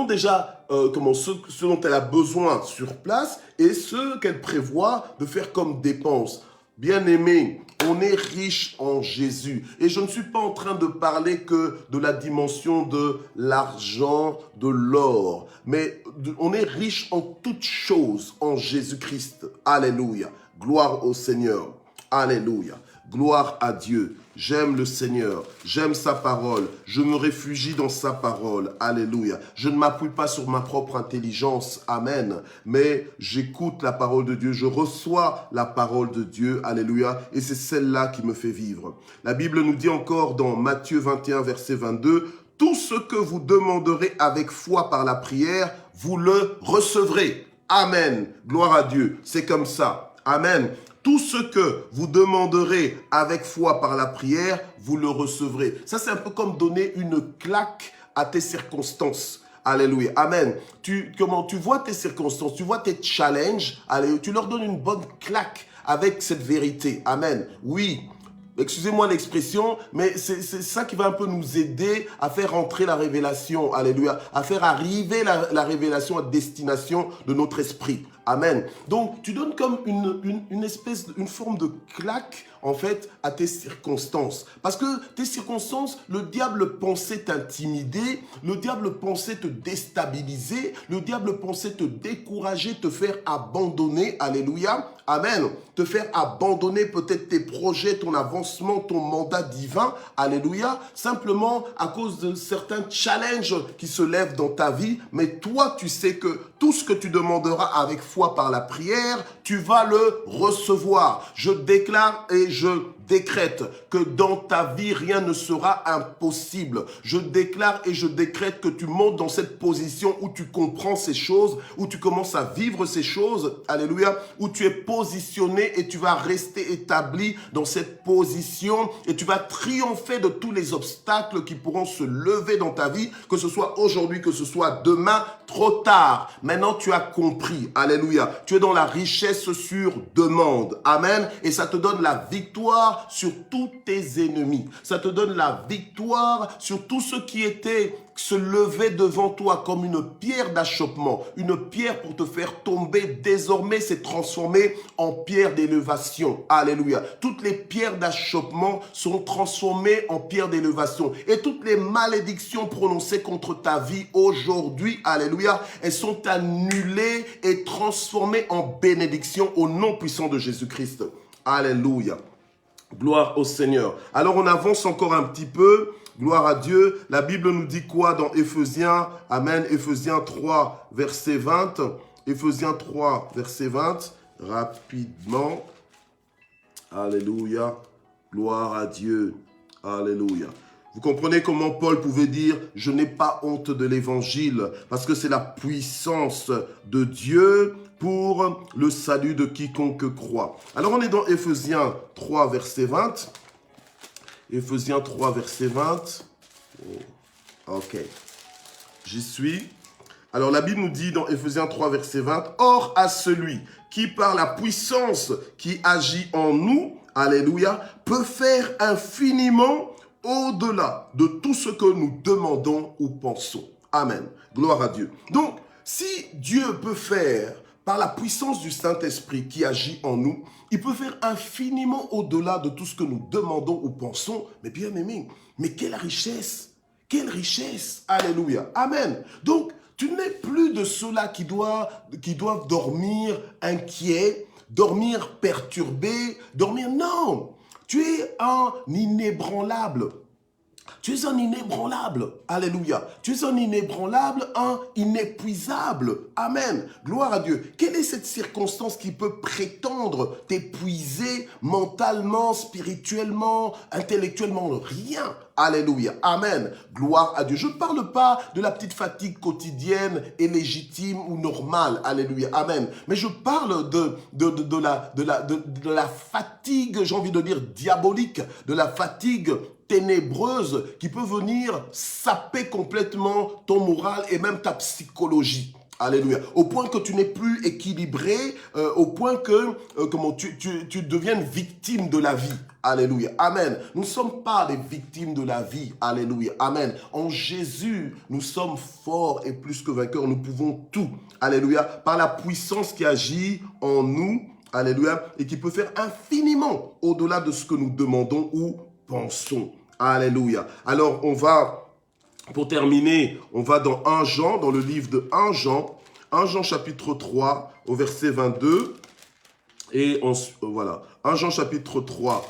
déjà ce dont elle a besoin sur place et ce qu'elle prévoit de faire comme dépense. Bien-aimé, on est riche en Jésus. Et je ne suis pas en train de parler que de la dimension de l'argent, de l'or. Mais on est riche en toutes choses en Jésus-Christ. Alléluia. Gloire au Seigneur. Alléluia. Gloire à Dieu. J'aime le Seigneur, j'aime sa parole, je me réfugie dans sa parole, alléluia. Je ne m'appuie pas sur ma propre intelligence, amen, mais j'écoute la parole de Dieu, je reçois la parole de Dieu, alléluia, et c'est celle-là qui me fait vivre. La Bible nous dit encore dans Matthieu 21, verset 22, « Tout ce que vous demanderez avec foi par la prière, vous le recevrez. » Amen, gloire à Dieu, c'est comme ça, amen. Tout ce que vous demanderez avec foi par la prière, vous le recevrez. Ça, c'est un peu comme donner une claque à tes circonstances. Alléluia. Amen. Tu vois tes circonstances, tu vois tes challenges, alléluia, tu leur donnes une bonne claque avec cette vérité. Amen. Oui. Excusez-moi l'expression, mais c'est ça qui va un peu nous aider à faire entrer la révélation, alléluia, à faire arriver la révélation à destination de notre esprit. Amen. Donc, tu donnes comme une forme de claque, en fait, à tes circonstances. Parce que tes circonstances, le diable pensait t'intimider, le diable pensait te déstabiliser, le diable pensait te décourager, te faire abandonner, alléluia, amen, te faire abandonner peut-être tes projets, ton avancement, ton mandat divin, alléluia, simplement à cause de certains challenges qui se lèvent dans ta vie. Mais toi, tu sais que tout ce que tu demanderas avec foi par la prière, tu vas le recevoir. Je déclare et je décrète que dans ta vie, rien ne sera impossible. Je déclare et je décrète que tu montes dans cette position où tu comprends ces choses, où tu commences à vivre ces choses, alléluia, où tu es positionné et tu vas rester établi dans cette position et tu vas triompher de tous les obstacles qui pourront se lever dans ta vie, que ce soit aujourd'hui, que ce soit demain, trop tard. Maintenant, tu as compris, alléluia. Tu es dans la richesse sur demande, amen, et ça te donne la victoire sur tous tes ennemis. Ça te donne la victoire sur tout ce qui se levait devant toi comme une pierre d'achoppement, une pierre pour te faire tomber. Désormais, c'est transformé en pierre d'élévation. Alléluia. Toutes les pierres d'achoppement sont transformées en pierre d'élévation. Et toutes les malédictions prononcées contre ta vie aujourd'hui, alléluia, elles sont annulées et transformées en bénédiction au nom puissant de Jésus-Christ. Alléluia. Gloire au Seigneur. Alors, on avance encore un petit peu. Gloire à Dieu. La Bible nous dit quoi dans Éphésiens? Amen. Éphésiens 3, verset 20. Éphésiens 3, verset 20. Rapidement. Alléluia. Gloire à Dieu. Alléluia. Vous comprenez comment Paul pouvait dire « Je n'ai pas honte de l'évangile » parce que c'est la puissance de Dieu pour le salut de quiconque croit. Alors on est dans Éphésiens 3, verset 20. Éphésiens 3, verset 20. Oh, ok. J'y suis. Alors la Bible nous dit dans Éphésiens 3, verset 20. « Or à celui qui par la puissance qui agit en nous, alléluia, peut faire infiniment au-delà de tout ce que nous demandons ou pensons. » Amen. Gloire à Dieu. Donc, si Dieu peut faire, par la puissance du Saint-Esprit qui agit en nous, il peut faire infiniment au-delà de tout ce que nous demandons ou pensons. Mais bien aimé, mais quelle richesse! Quelle richesse! Alléluia. Amen. Donc, tu n'es plus de ceux-là qui doivent dormir inquiets, dormir perturbés, dormir... Non! Tu es un inébranlable. Tu es un inébranlable. Alléluia. Tu es un inébranlable, un inépuisable. Amen. Gloire à Dieu. Quelle est cette circonstance qui peut prétendre t'épuiser mentalement, spirituellement, intellectuellement? Rien. Alléluia. Amen. Gloire à Dieu. Je ne parle pas de la petite fatigue quotidienne et légitime ou normale. Alléluia. Amen. Mais je parle de la fatigue, j'ai envie de dire diabolique, de la fatigue ténébreuse qui peut venir saper complètement ton moral et même ta psychologie. Alléluia. Au point que tu n'es plus équilibré, au point que tu deviennes victime de la vie. Alléluia. Amen. Nous ne sommes pas des victimes de la vie. Alléluia. Amen. En Jésus, nous sommes forts et plus que vainqueurs. Nous pouvons tout. Alléluia. Par la puissance qui agit en nous. Alléluia. Et qui peut faire infiniment au-delà de ce que nous demandons ou pensons. Alléluia. Alors, on va, pour terminer, on va dans 1 Jean, dans le livre de 1 Jean chapitre 3, au verset 22. Et voilà, 1 Jean chapitre 3,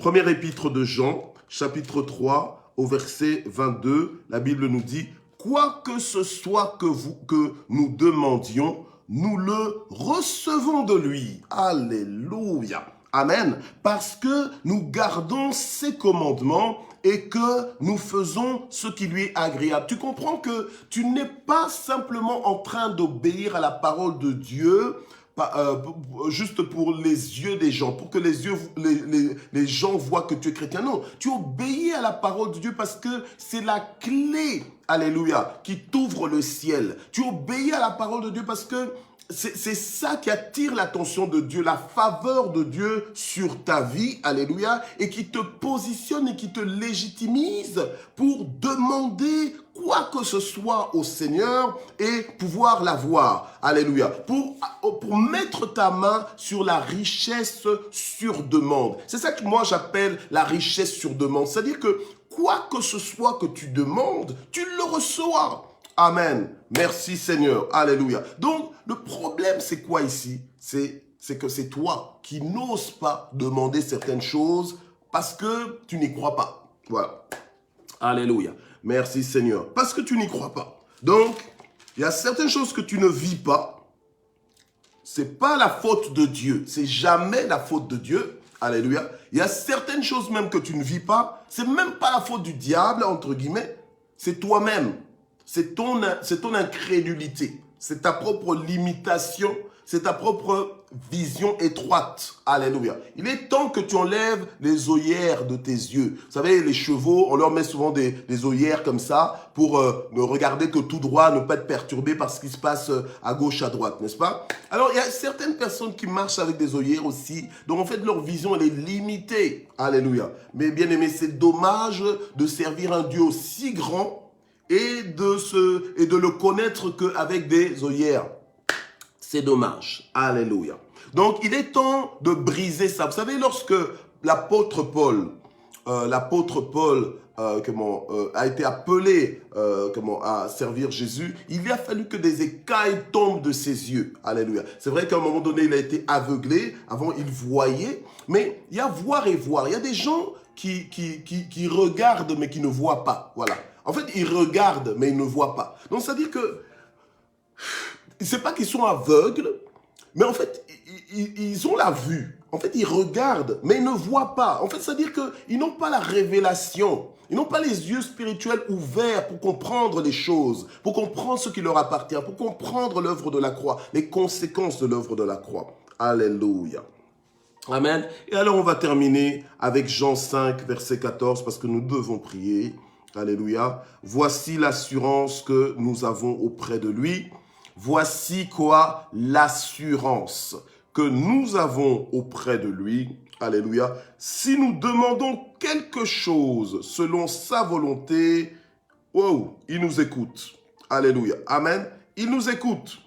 Première épître de Jean, chapitre 3, au verset 22, la Bible nous dit « Quoi que ce soit que nous demandions, nous le recevons de lui. » Alléluia. Amen. Parce que nous gardons ses commandements et que nous faisons ce qui lui est agréable. Tu comprends que tu n'es pas simplement en train d'obéir à la parole de Dieu juste pour les yeux des gens, pour que les gens voient que tu es chrétien. Non, tu obéis à la parole de Dieu parce que c'est la clé, alléluia, qui t'ouvre le ciel. Tu obéis à la parole de Dieu parce que c'est ça qui attire l'attention de Dieu, la faveur de Dieu sur ta vie, alléluia, et qui te positionne et qui te légitimise pour demander quoi que ce soit au Seigneur et pouvoir l'avoir, alléluia, pour mettre ta main sur la richesse sur demande. C'est ça que moi j'appelle la richesse sur demande, c'est-à-dire que quoi que ce soit que tu demandes, tu le reçois. Amen. Merci Seigneur. Alléluia. Donc, le problème, c'est quoi ici? C'est que c'est toi qui n'oses pas demander certaines choses parce que tu n'y crois pas. Voilà. Alléluia. Merci Seigneur. Parce que tu n'y crois pas. Donc, il y a certaines choses que tu ne vis pas. C'est pas la faute de Dieu. C'est jamais la faute de Dieu. Alléluia. Il y a certaines choses même que tu ne vis pas. C'est même pas la faute du diable, entre guillemets. C'est toi-même. C'est ton incrédulité, c'est ta propre limitation, c'est ta propre vision étroite. Alléluia. Il est temps que tu enlèves les œillères de tes yeux. Vous savez, les chevaux, on leur met souvent des œillères comme ça pour ne regarder que tout droit, ne pas être perturbé par ce qui se passe à gauche, à droite, n'est-ce pas? Alors, il y a certaines personnes qui marchent avec des œillères aussi, donc en fait, leur vision, elle est limitée. Alléluia. Mais bien aimé, c'est dommage de servir un Dieu aussi grand et de le connaître qu'avec des œillères. C'est dommage. Alléluia. Donc, il est temps de briser ça. Vous savez, lorsque l'apôtre Paul a été appelé à servir Jésus, il a fallu que des écailles tombent de ses yeux. Alléluia. C'est vrai qu'à un moment donné, il a été aveuglé. Avant, il voyait. Mais il y a voir et voir. Il y a des gens qui regardent mais qui ne voient pas. Voilà. En fait, ils regardent, mais ils ne voient pas. Donc, c'est-à-dire que, c'est pas qu'ils sont aveugles, mais en fait, ils ont la vue. En fait, ils regardent, mais ils ne voient pas. En fait, c'est-à-dire qu'ils n'ont pas la révélation. Ils n'ont pas les yeux spirituels ouverts pour comprendre les choses, pour comprendre ce qui leur appartient, pour comprendre l'œuvre de la croix, les conséquences de l'œuvre de la croix. Alléluia. Amen. Et alors, on va terminer avec Jean 5, verset 14, parce que nous devons prier. Alléluia. Voici l'assurance que nous avons auprès de lui. Voici quoi? L'assurance que nous avons auprès de lui. Alléluia. Si nous demandons quelque chose selon sa volonté, wow, il nous écoute. Alléluia. Amen. Il nous écoute.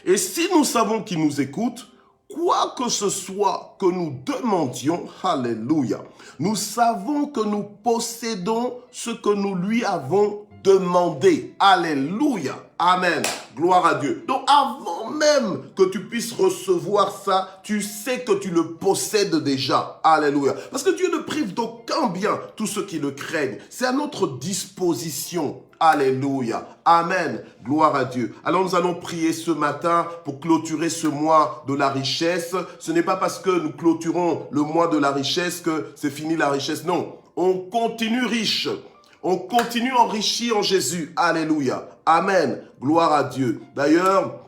Et si nous savons qu'il nous écoute, quoi que ce soit que nous demandions, alléluia, nous savons que nous possédons ce que nous lui avons demandé. Alléluia. Amen. Gloire à Dieu. Donc, avant même que tu puisses recevoir ça, tu sais que tu le possèdes déjà. Alléluia. Parce que Dieu ne prive d'aucun bien tous ceux qui le craignent. C'est à notre disposition. Alléluia. Amen. Gloire à Dieu. Alors nous allons prier ce matin pour clôturer ce mois de la richesse. Ce n'est pas parce que nous clôturons le mois de la richesse que c'est fini la richesse. Non. On continue riche. On continue enrichi en Jésus. Alléluia. Amen. Gloire à Dieu. D'ailleurs,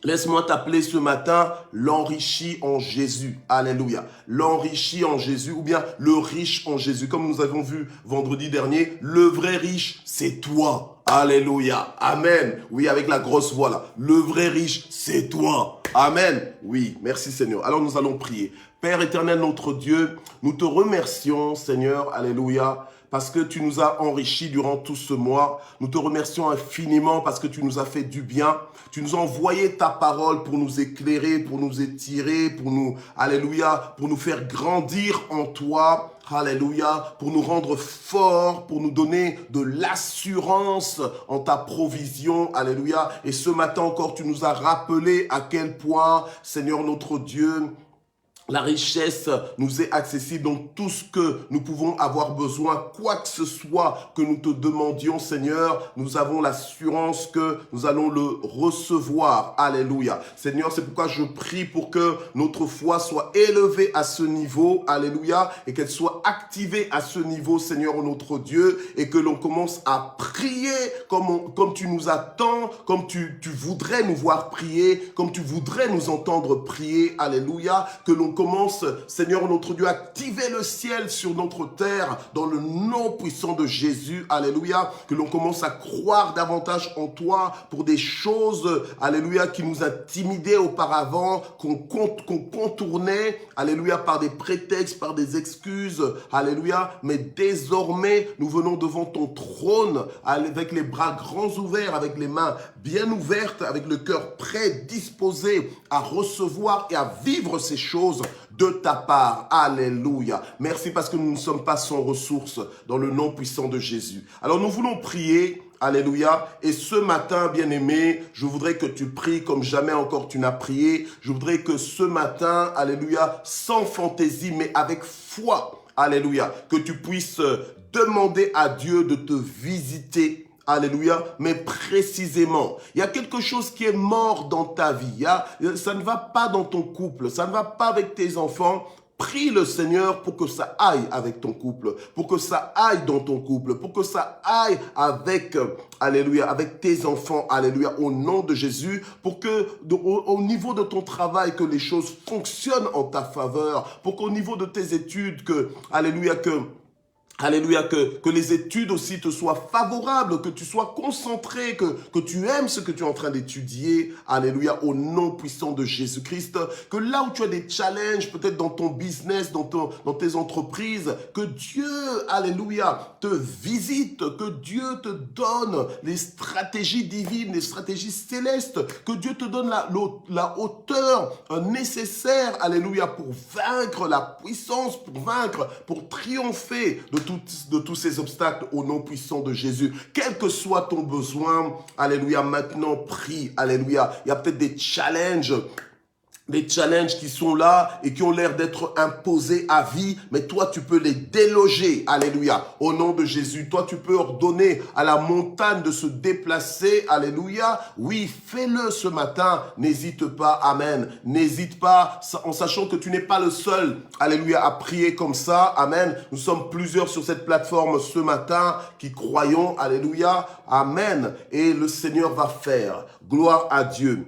laisse-moi t'appeler ce matin l'enrichi en Jésus. Alléluia. L'enrichi en Jésus ou bien le riche en Jésus. Comme nous avons vu vendredi dernier, le vrai riche, c'est toi. Alléluia. Amen. Oui, avec la grosse voix là. Le vrai riche, c'est toi. Amen. Oui, merci Seigneur. Alors nous allons prier. Père éternel, notre Dieu, nous te remercions, Seigneur. Alléluia. Parce que tu nous as enrichis durant tout ce mois. Nous te remercions infiniment parce que tu nous as fait du bien. Tu nous as envoyé ta parole pour nous éclairer, pour nous étirer, pour nous, alléluia, pour nous faire grandir en toi. Alléluia, pour nous rendre forts, pour nous donner de l'assurance en ta provision. Alléluia. Et ce matin encore, tu nous as rappelé à quel point, Seigneur notre Dieu, La richesse nous est accessible, donc tout ce que nous pouvons avoir besoin, quoi que ce soit que nous te demandions, Seigneur, nous avons l'assurance que nous allons le recevoir. Alléluia. Seigneur, c'est pourquoi je prie pour que notre foi soit élevée à ce niveau, alléluia, et qu'elle soit activée à ce niveau, Seigneur, notre Dieu, et que l'on commence à prier comme tu nous attends, comme tu voudrais nous voir prier, comme tu voudrais nous entendre prier, alléluia, que l'on commence, Seigneur notre Dieu, à activer le ciel sur notre terre dans le nom puissant de Jésus, alléluia, que l'on commence à croire davantage en toi pour des choses, alléluia, qui nous intimidaient auparavant, qu'on contournait, alléluia, par des prétextes, par des excuses, alléluia, mais désormais, nous venons devant ton trône avec les bras grands ouverts, avec les mains bien ouvertes, avec le cœur prêt, disposé à recevoir et à vivre ces choses de ta part. Alléluia. Merci parce que nous ne sommes pas sans ressources dans le nom puissant de Jésus. Alors nous voulons prier. Alléluia. Et ce matin, bien-aimé, je voudrais que tu pries comme jamais encore tu n'as prié. Je voudrais que ce matin, alléluia, sans fantaisie, mais avec foi, alléluia, que tu puisses demander à Dieu de te visiter. Alléluia, mais précisément, il y a quelque chose qui est mort dans ta vie. Ça ne va pas dans ton couple, ça ne va pas avec tes enfants. Prie le Seigneur pour que ça aille avec ton couple, pour que ça aille dans ton couple, pour que ça aille avec, alléluia, avec tes enfants, alléluia, au nom de Jésus, pour que au niveau de ton travail, que les choses fonctionnent en ta faveur, pour qu'au niveau de tes études, alléluia, Alléluia, que les études aussi te soient favorables, que tu sois concentré, que tu aimes ce que tu es en train d'étudier. Alléluia, au nom puissant de Jésus-Christ. Que là où tu as des challenges, peut-être dans ton business, dans tes entreprises, que Dieu, alléluia, te visite, que Dieu te donne les stratégies divines, les stratégies célestes, que Dieu te donne la hauteur nécessaire, alléluia, pour vaincre la puissance, pour vaincre, pour triompher de tous ces obstacles au nom puissant de Jésus. Quel que soit ton besoin, alléluia, maintenant prie, alléluia. Il y a peut-être des challenges qui sont là et qui ont l'air d'être imposés à vie, mais toi, tu peux les déloger, alléluia, au nom de Jésus. Toi, tu peux ordonner à la montagne de se déplacer, alléluia. Oui, fais-le ce matin, n'hésite pas, amen. N'hésite pas, en sachant que tu n'es pas le seul, alléluia, à prier comme ça, amen. Nous sommes plusieurs sur cette plateforme ce matin qui croyons, alléluia, amen. Et le Seigneur va faire. Gloire à Dieu.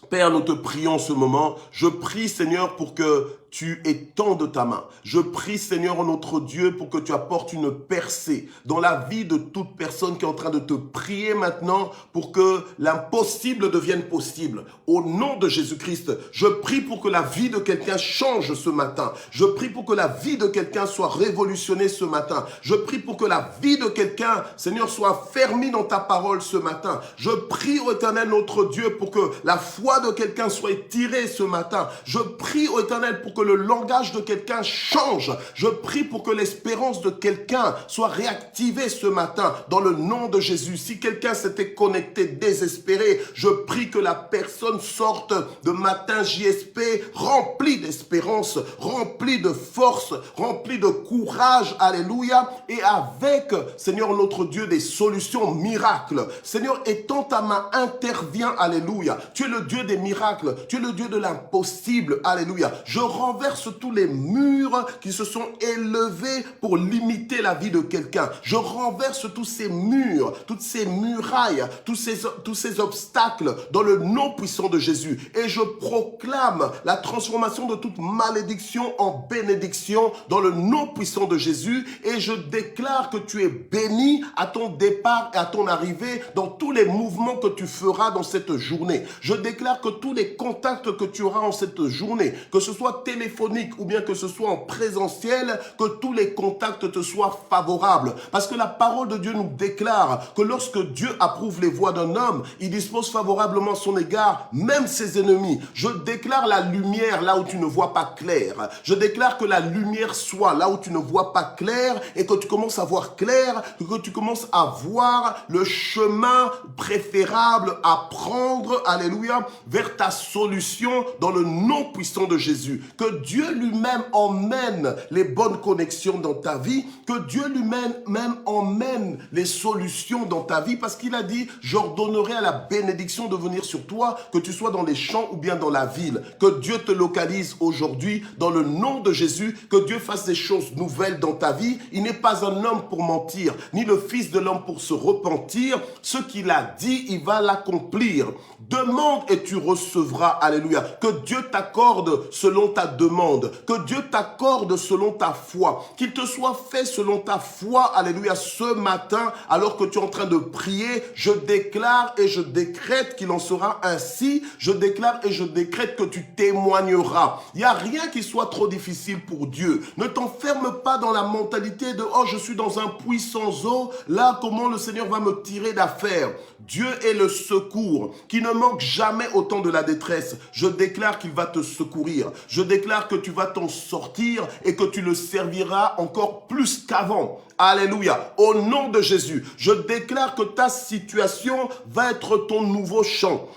Père, nous te prions ce moment. Je prie, Seigneur, pour que tu étendes ta main. Je prie, Seigneur, notre Dieu, pour que tu apportes une percée dans la vie de toute personne qui est en train de te prier maintenant pour que l'impossible devienne possible. Au nom de Jésus-Christ, je prie pour que la vie de quelqu'un change ce matin. Je prie pour que la vie de quelqu'un soit révolutionnée ce matin. Je prie pour que la vie de quelqu'un, Seigneur, soit fermée dans ta parole ce matin. Je prie, ô Éternel, notre Dieu, pour que la foi de quelqu'un soit étirée ce matin. Je prie, ô Éternel, pour que le langage de quelqu'un change. Je prie pour que l'espérance de quelqu'un soit réactivée ce matin dans le nom de Jésus. Si quelqu'un s'était connecté désespéré, je prie que la personne sorte de matin JSP remplie d'espérance, remplie de force, remplie de courage, alléluia, et avec, Seigneur notre Dieu, des solutions miracles. Seigneur, étends ta main, interviens, alléluia. Tu es le Dieu des miracles, tu es le Dieu de l'impossible, alléluia. Je renverse tous les murs qui se sont élevés pour limiter la vie de quelqu'un. Je renverse tous ces murs, toutes ces murailles, tous ces obstacles dans le nom puissant de Jésus. Et je proclame la transformation de toute malédiction en bénédiction dans le nom puissant de Jésus. Et je déclare que tu es béni à ton départ et à ton arrivée dans tous les mouvements que tu feras dans cette journée. Je déclare que tous les contacts que tu auras en cette journée, que ce soit téléphonique ou bien que ce soit en présentiel, que tous les contacts te soient favorables. Parce que la parole de Dieu nous déclare que lorsque Dieu approuve les voies d'un homme, il dispose favorablement à son égard, même ses ennemis. Je déclare la lumière là où tu ne vois pas clair. Je déclare que la lumière soit là où tu ne vois pas clair et que tu commences à voir clair, que tu commences à voir le chemin préférable à prendre, alléluia, vers ta solution dans le nom puissant de Jésus. Que que Dieu lui-même emmène les bonnes connexions dans ta vie, que Dieu lui-même emmène les solutions dans ta vie, parce qu'il a dit, j'ordonnerai à la bénédiction de venir sur toi, que tu sois dans les champs ou bien dans la ville. Que Dieu te localise aujourd'hui dans le nom de Jésus, que Dieu fasse des choses nouvelles dans ta vie. Il n'est pas un homme pour mentir, ni le fils de l'homme pour se repentir. Ce qu'il a dit, il va l'accomplir. Demande et tu recevras. Alléluia. Que Dieu t'accorde selon ta demande. Que Dieu t'accorde selon ta foi. Qu'il te soit fait selon ta foi. Alléluia. Ce matin, alors que tu es en train de prier, je déclare et je décrète qu'il en sera ainsi. Je déclare et je décrète que tu témoigneras. Il n'y a rien qui soit trop difficile pour Dieu. Ne t'enferme pas dans la mentalité de « Oh, je suis dans un puits sans eau. Là, comment le Seigneur va me tirer d'affaire ?» Dieu est le secours qui ne manque jamais au temps de la détresse. Je déclare qu'il va te secourir. Je déclare que tu vas t'en sortir et que tu le serviras encore plus qu'avant. Alléluia. Au nom de Jésus, je déclare que ta situation va être ton nouveau chant.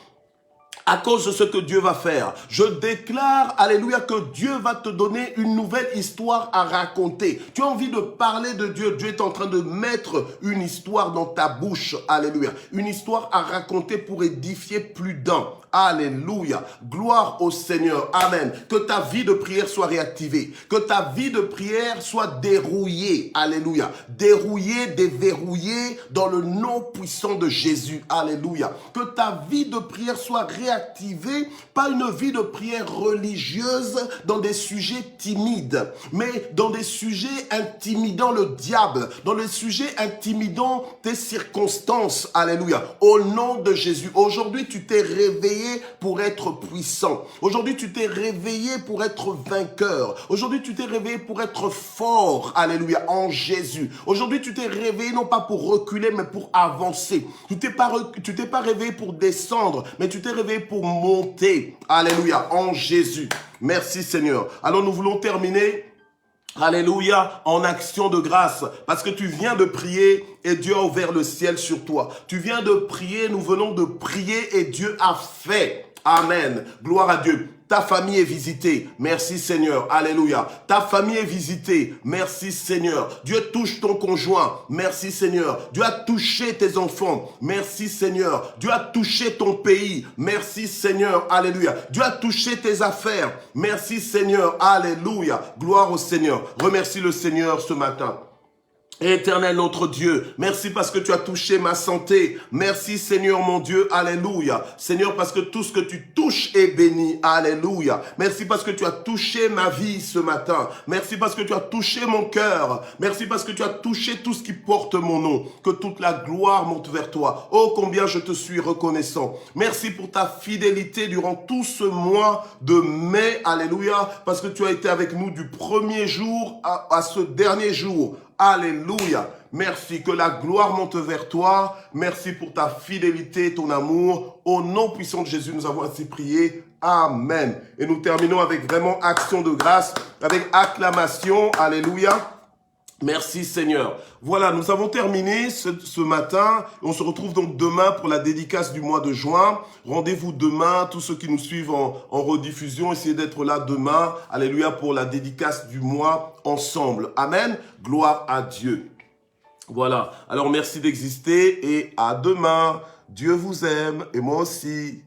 À cause de ce que Dieu va faire, je déclare, alléluia, que Dieu va te donner une nouvelle histoire à raconter. Tu as envie de parler de Dieu. Dieu est en train de mettre une histoire dans ta bouche, alléluia. Une histoire à raconter pour édifier plus d'un. Alléluia. Gloire au Seigneur. Amen. Que ta vie de prière soit réactivée. Que ta vie de prière soit dérouillée. Alléluia. Dérouillée, déverrouillée dans le nom puissant de Jésus. Alléluia. Que ta vie de prière soit réactivée, pas une vie de prière religieuse dans des sujets timides, mais dans des sujets intimidant le diable, dans les sujets intimidant tes circonstances. Alléluia. Au nom de Jésus. Aujourd'hui, tu t'es réveillé pour être puissant. Aujourd'hui, tu t'es réveillé pour être vainqueur. Aujourd'hui, tu t'es réveillé pour être fort. Alléluia. En Jésus. Aujourd'hui, tu t'es réveillé non pas pour reculer, mais pour avancer. Tu t'es pas réveillé pour descendre, mais tu t'es réveillé pour monter. Alléluia. En Jésus. Merci Seigneur. Alors, nous voulons terminer. Alléluia, en action de grâce, parce que tu viens de prier et Dieu a ouvert le ciel sur toi. Tu viens de prier, nous venons de prier et Dieu a fait. Amen. Gloire à Dieu. Ta famille est visitée. Merci Seigneur. Alléluia. Ta famille est visitée. Merci Seigneur. Dieu touche ton conjoint. Merci Seigneur. Dieu a touché tes enfants. Merci Seigneur. Dieu a touché ton pays. Merci Seigneur. Alléluia. Dieu a touché tes affaires. Merci Seigneur. Alléluia. Gloire au Seigneur. Remercie le Seigneur ce matin. Éternel notre Dieu, merci parce que tu as touché ma santé. Merci Seigneur mon Dieu, alléluia. Seigneur, parce que tout ce que tu touches est béni, alléluia. Merci parce que tu as touché ma vie ce matin. Merci parce que tu as touché mon cœur. Merci parce que tu as touché tout ce qui porte mon nom. Que toute la gloire monte vers toi. Oh, combien je te suis reconnaissant. Merci pour ta fidélité durant tout ce mois de mai, alléluia. Parce que tu as été avec nous du premier jour à ce dernier jour. Alléluia. Merci, que la gloire monte vers toi. Merci pour ta fidélité, ton amour. Au nom puissant de Jésus, nous avons ainsi prié. Amen. Et nous terminons avec vraiment action de grâce, avec acclamation. Alléluia. Merci Seigneur. Voilà, nous avons terminé ce matin. On se retrouve donc demain pour la dédicace du mois de juin. Rendez-vous demain, tous ceux qui nous suivent en rediffusion, essayez d'être là demain. Alléluia, pour la dédicace du mois ensemble. Amen. Gloire à Dieu. Voilà, alors merci d'exister et à demain. Dieu vous aime et moi aussi.